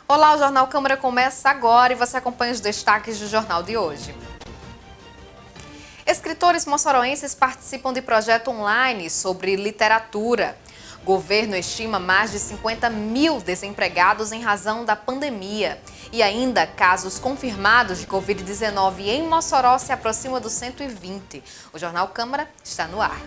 Olá, o Jornal Câmara começa agora e você acompanha os destaques do jornal de hoje. Escritores moçoroenses participam de projeto online sobre literatura. Governo estima mais de 50 mil desempregados em razão da pandemia. E ainda, casos confirmados de Covid-19 em Mossoró se aproxima dos 120. O Jornal Câmara está no ar.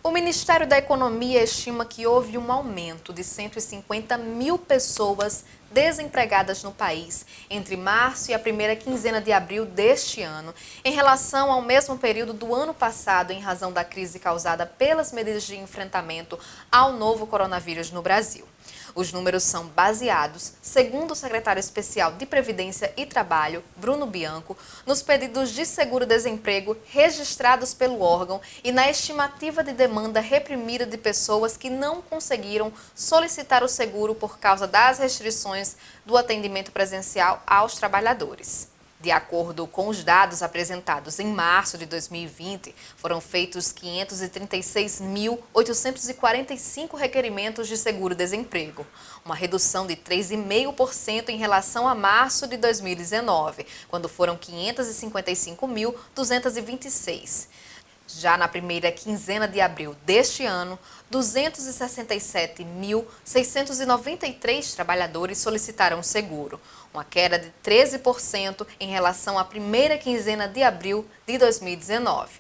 O Ministério da Economia estima que houve um aumento de 150 mil pessoas desempregadas no país entre março e a primeira quinzena de abril deste ano, em relação ao mesmo período do ano passado, em razão da crise causada pelas medidas de enfrentamento ao novo coronavírus no Brasil. Os números são baseados, segundo o secretário especial de Previdência e Trabalho, Bruno Bianco, nos pedidos de seguro-desemprego registrados pelo órgão e na estimativa de demanda reprimida de pessoas que não conseguiram solicitar o seguro por causa das restrições do atendimento presencial aos trabalhadores. De acordo com os dados apresentados em março de 2020, foram feitos 536.845 requerimentos de seguro-desemprego, uma redução de 3,5% em relação a março de 2019, quando foram 555.226. Já na primeira quinzena de abril deste ano, 267.693 trabalhadores solicitaram seguro, uma queda de 13% em relação à primeira quinzena de abril de 2019.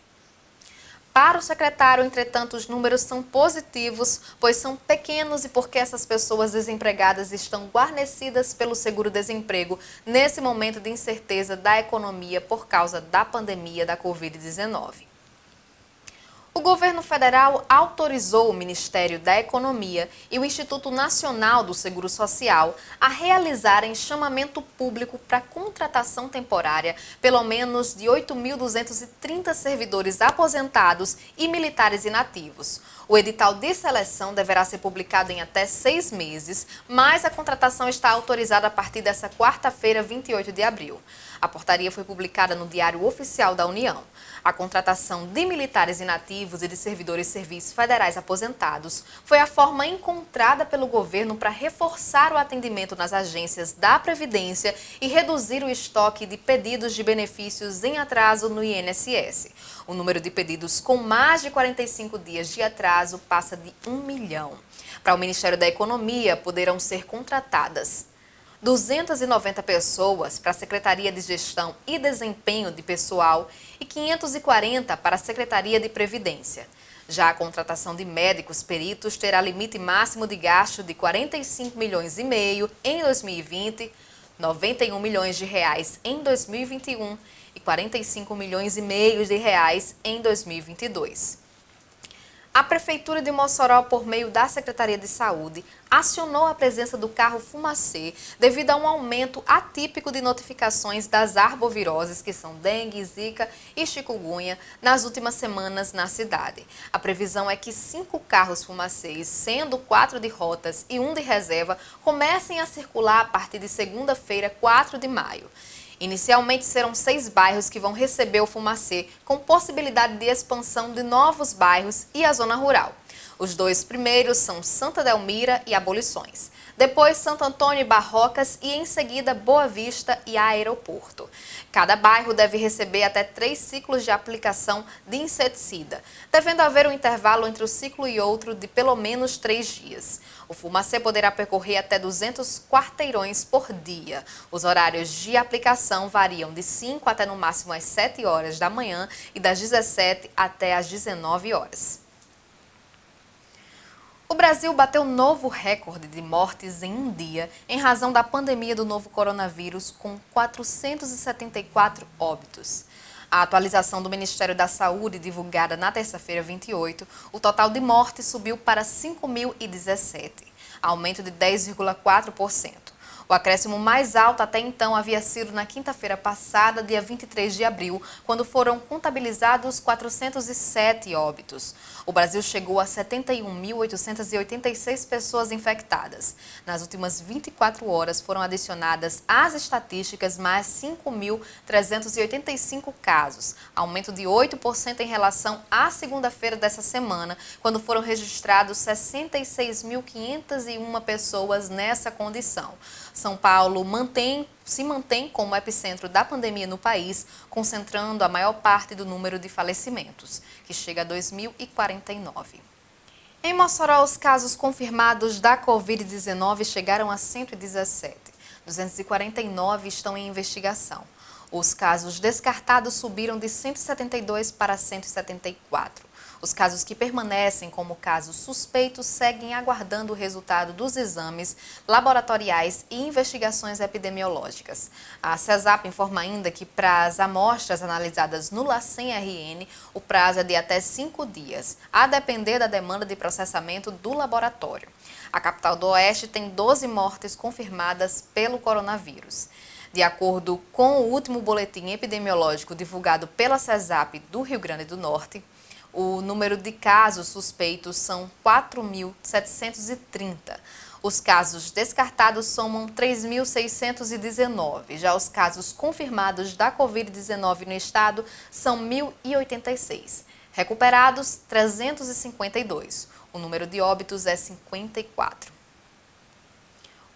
Para o secretário, entretanto, os números são positivos, pois são pequenos e porque essas pessoas desempregadas estão guarnecidas pelo seguro-desemprego nesse momento de incerteza da economia por causa da pandemia da Covid-19. O governo federal autorizou o Ministério da Economia e o Instituto Nacional do Seguro Social a realizarem chamamento público para contratação temporária, pelo menos de 8.230 servidores aposentados e militares inativos. O edital de seleção deverá ser publicado em até 6 meses, mas a contratação está autorizada a partir desta quarta-feira, 28 de abril. A portaria foi publicada no Diário Oficial da União. A contratação de militares inativos e de servidores de serviços federais aposentados foi a forma encontrada pelo governo para reforçar o atendimento nas agências da Previdência e reduzir o estoque de pedidos de benefícios em atraso no INSS. O número de pedidos com mais de 45 dias de atraso passa de 1 milhão. Para o Ministério da Economia, poderão ser contratadas 290 pessoas para a Secretaria de Gestão e Desempenho de Pessoal e 540 para a Secretaria de Previdência. Já a contratação de médicos peritos terá limite máximo de gasto de 45 milhões e meio em 2020, 91 milhões de reais em 2021 e 45 milhões e meio de reais em 2022. A Prefeitura de Mossoró, por meio da Secretaria de Saúde, acionou a presença do carro fumacê devido a um aumento atípico de notificações das arboviroses, que são dengue, zika e chikungunya, nas últimas semanas na cidade. A previsão é que 5 carros fumacês, sendo 4 de rotas e 1 de reserva, comecem a circular a partir de segunda-feira, 4 de maio. Inicialmente serão 6 bairros que vão receber o fumacê, com possibilidade de expansão de novos bairros e a zona rural. Os 2 primeiros são Santa Delmira e Abolições. Depois Santo Antônio e Barrocas e em seguida Boa Vista e Aeroporto. Cada bairro deve receber até 3 ciclos de aplicação de inseticida, devendo haver um intervalo entre um ciclo e outro de pelo menos 3 dias. O fumacê poderá percorrer até 200 quarteirões por dia. Os horários de aplicação variam de 5 até no máximo às 7 horas da manhã e das 17 até às 19 horas. O Brasil bateu novo recorde de mortes em um dia em razão da pandemia do novo coronavírus, com 474 óbitos. A atualização do Ministério da Saúde, divulgada na terça-feira 28, o total de mortes subiu para 5.017, aumento de 10,4%. O acréscimo mais alto até então havia sido na quinta-feira passada, dia 23 de abril, quando foram contabilizados 407 óbitos. O Brasil chegou a 71.886 pessoas infectadas. Nas últimas 24 horas foram adicionadas às estatísticas mais 5.385 casos, aumento de 8% em relação à segunda-feira dessa semana, quando foram registrados 66.501 pessoas nessa condição. São Paulo se mantém como epicentro da pandemia no país, concentrando a maior parte do número de falecimentos, que chega a 2.049. Em Mossoró, os casos confirmados da Covid-19 chegaram a 117. 249 estão em investigação. Os casos descartados subiram de 172 para 174. Os casos que permanecem como casos suspeitos seguem aguardando o resultado dos exames laboratoriais e investigações epidemiológicas. A CESAP informa ainda que para as amostras analisadas no LACEN-RN, o prazo é de até 5 dias, a depender da demanda de processamento do laboratório. A capital do Oeste tem 12 mortes confirmadas pelo coronavírus. De acordo com o último boletim epidemiológico divulgado pela CESAP do Rio Grande do Norte, o número de casos suspeitos são 4.730. Os casos descartados somam 3.619. Já os casos confirmados da Covid-19 no estado são 1.086. Recuperados, 352. O número de óbitos é 54.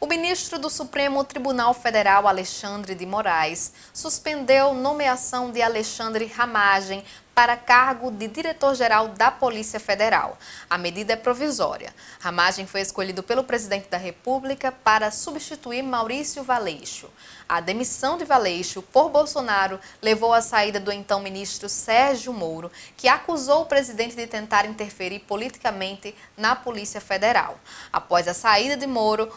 O ministro do Supremo Tribunal Federal, Alexandre de Moraes, suspendeu nomeação de Alexandre Ramagem para cargo de diretor-geral da Polícia Federal. A medida é provisória. Ramagem foi escolhido pelo presidente da República para substituir Maurício Valeixo. A demissão de Valeixo por Bolsonaro levou à saída do então ministro Sérgio Moro, que acusou o presidente de tentar interferir politicamente na Polícia Federal. Após a saída de Moro,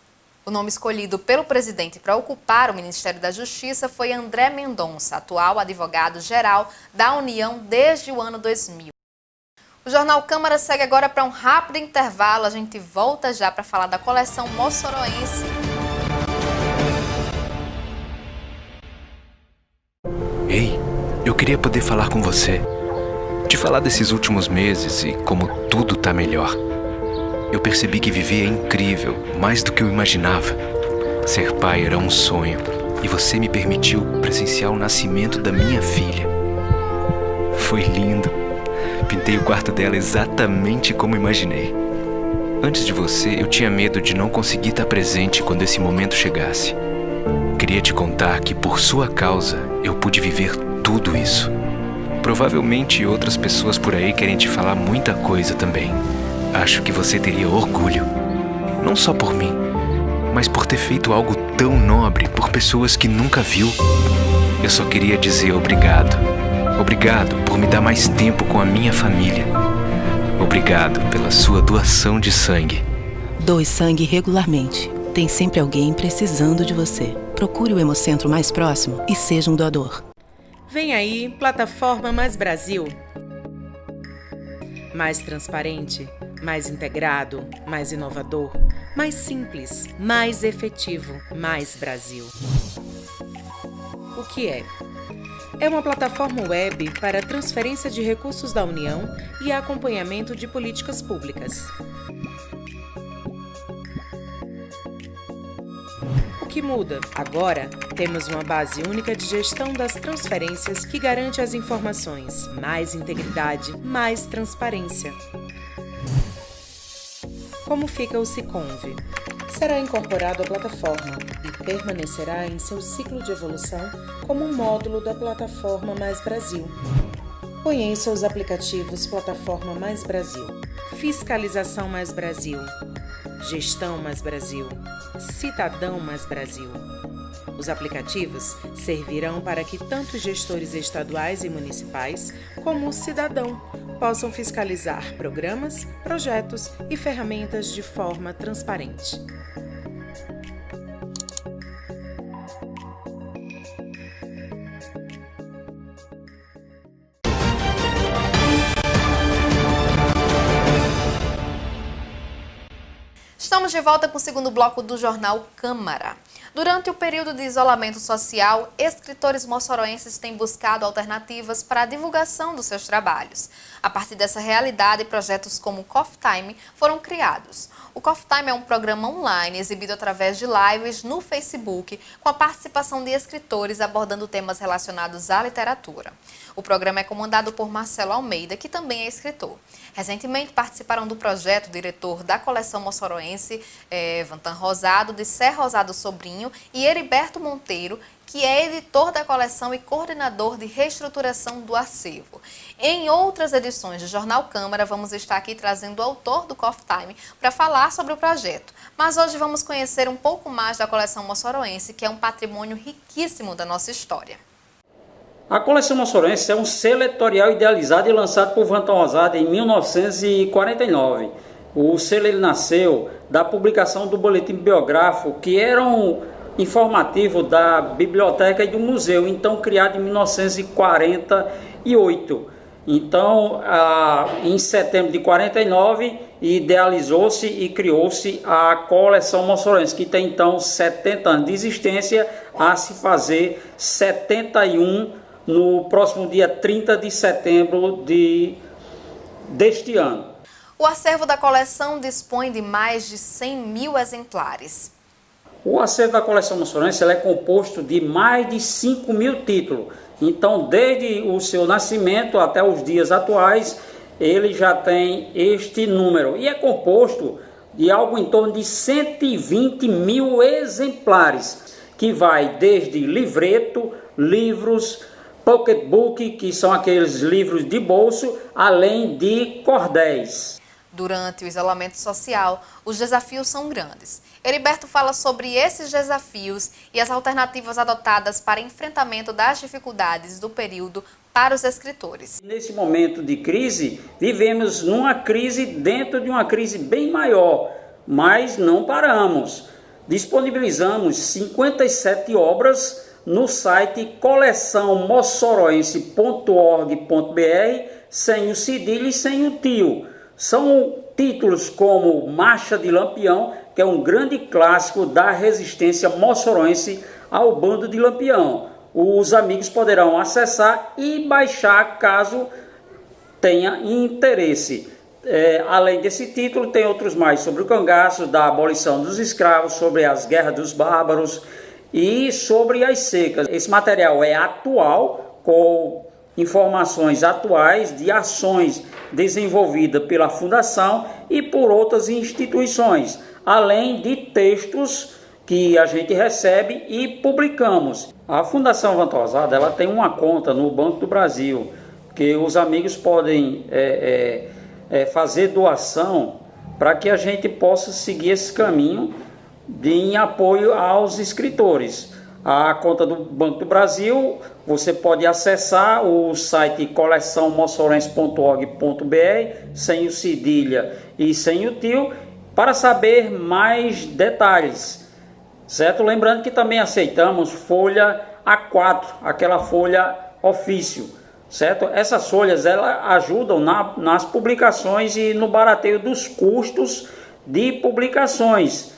o nome escolhido pelo presidente para ocupar o Ministério da Justiça foi André Mendonça, atual advogado-geral da União desde o ano 2000. O Jornal Câmara segue agora para um rápido intervalo. A gente volta já para falar da coleção moçoroense. Ei, eu queria poder falar com você. Te falar desses últimos meses e como tudo tá melhor. Eu percebi que viver é incrível, mais do que eu imaginava. Ser pai era um sonho e você me permitiu presenciar o nascimento da minha filha. Foi lindo. Pintei o quarto dela exatamente como imaginei. Antes de você, eu tinha medo de não conseguir estar presente quando esse momento chegasse. Queria te contar que, por sua causa, eu pude viver tudo isso. Provavelmente outras pessoas por aí querem te falar muita coisa também. Acho que você teria orgulho, não só por mim, mas por ter feito algo tão nobre por pessoas que nunca viu. Eu só queria dizer obrigado. Obrigado por me dar mais tempo com a minha família. Obrigado pela sua doação de sangue. Doe sangue regularmente. Tem sempre alguém precisando de você. Procure o Hemocentro mais próximo e seja um doador. Vem aí, Plataforma Mais Brasil. Mais transparente, mais integrado, mais inovador, mais simples, mais efetivo, mais Brasil. O que é? É uma plataforma web para transferência de recursos da União e acompanhamento de políticas públicas. O que muda? Agora, temos uma base única de gestão das transferências que garante as informações, mais integridade, mais transparência. Como fica o Siconv? Será incorporado à plataforma e permanecerá em seu ciclo de evolução como um módulo da Plataforma Mais Brasil. Conheça os aplicativos Plataforma Mais Brasil, Fiscalização Mais Brasil, Gestão Mais Brasil, Cidadão Mais Brasil. Os aplicativos servirão para que tanto gestores estaduais e municipais, como o cidadão, possam fiscalizar programas, projetos e ferramentas de forma transparente. Estamos de volta com o segundo bloco do Jornal Câmara. Durante o período de isolamento social, escritores moçoroenses têm buscado alternativas para a divulgação dos seus trabalhos. A partir dessa realidade, projetos como o Coffee Time foram criados. O Coffee Time é um programa online exibido através de lives no Facebook, com a participação de escritores abordando temas relacionados à literatura. O programa é comandado por Marcelo Almeida, que também é escritor. Recentemente participaram do projeto o diretor da coleção moçoroense, Vantan Rosado, de Serra Rosado Sobrinho, e Heriberto Monteiro, que é editor da coleção e coordenador de reestruturação do acervo. Em outras edições do Jornal Câmara, vamos estar aqui trazendo o autor do Coffee Time para falar sobre o projeto. Mas hoje vamos conhecer um pouco mais da coleção moçoroense, que é um patrimônio riquíssimo da nossa história. A coleção moçoroense é um selo editorial idealizado e lançado por Vantan Rosado em 1949. O selo ele nasceu da publicação do boletim biográfico, que era um informativo da biblioteca e do museu, então criado em 1948. Então, em setembro de 49, idealizou-se e criou-se a coleção moçoroense, que tem então 70 anos de existência, a se fazer 71 no próximo dia 30 de setembro deste ano. O acervo da coleção dispõe de mais de 100 mil exemplares. O acervo da coleção moçoroense é composto de mais de 5 mil títulos. Então, desde o seu nascimento até os dias atuais, ele já tem este número. E é composto de algo em torno de 120 mil exemplares, que vai desde livreto, livros, pocketbook, que são aqueles livros de bolso, além de cordéis. Durante o isolamento social, os desafios são grandes. Heriberto fala sobre esses desafios e as alternativas adotadas para enfrentamento das dificuldades do período para os escritores. Nesse momento de crise, vivemos numa crise dentro de uma crise bem maior, mas não paramos. Disponibilizamos 57 obras no site coleçãomoçoroense.org.br, sem o cedilho e sem o tio. São títulos como Marcha de Lampião, que é um grande clássico da resistência moçoroense ao bando de Lampião. Os amigos poderão acessar e baixar caso tenha interesse. Além desse título, tem outros mais sobre o cangaço, da abolição dos escravos, sobre as guerras dos bárbaros e sobre as secas. Esse material é atual, com informações atuais de ações desenvolvidas pela Fundação e por outras instituições, além de textos que a gente recebe e publicamos. A Fundação Vantan Rosado, ela tem uma conta no Banco do Brasil, que os amigos podem fazer doação para que a gente possa seguir esse caminho em apoio aos escritores. A conta do Banco do Brasil, você pode acessar o site coleçãomoçoroense.org.br, sem o cedilha e sem o tio, para saber mais detalhes, certo? Lembrando que também aceitamos folha A4, aquela folha ofício, certo? Essas folhas elas ajudam nas publicações e no barateio dos custos de publicações.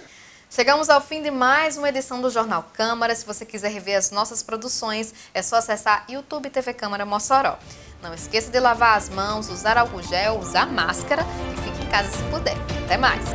Chegamos ao fim de mais uma edição do Jornal Câmara. Se você quiser rever as nossas produções, é só acessar YouTube TV Câmara Mossoró. Não esqueça de lavar as mãos, usar álcool gel, usar máscara e fique em casa se puder. Até mais!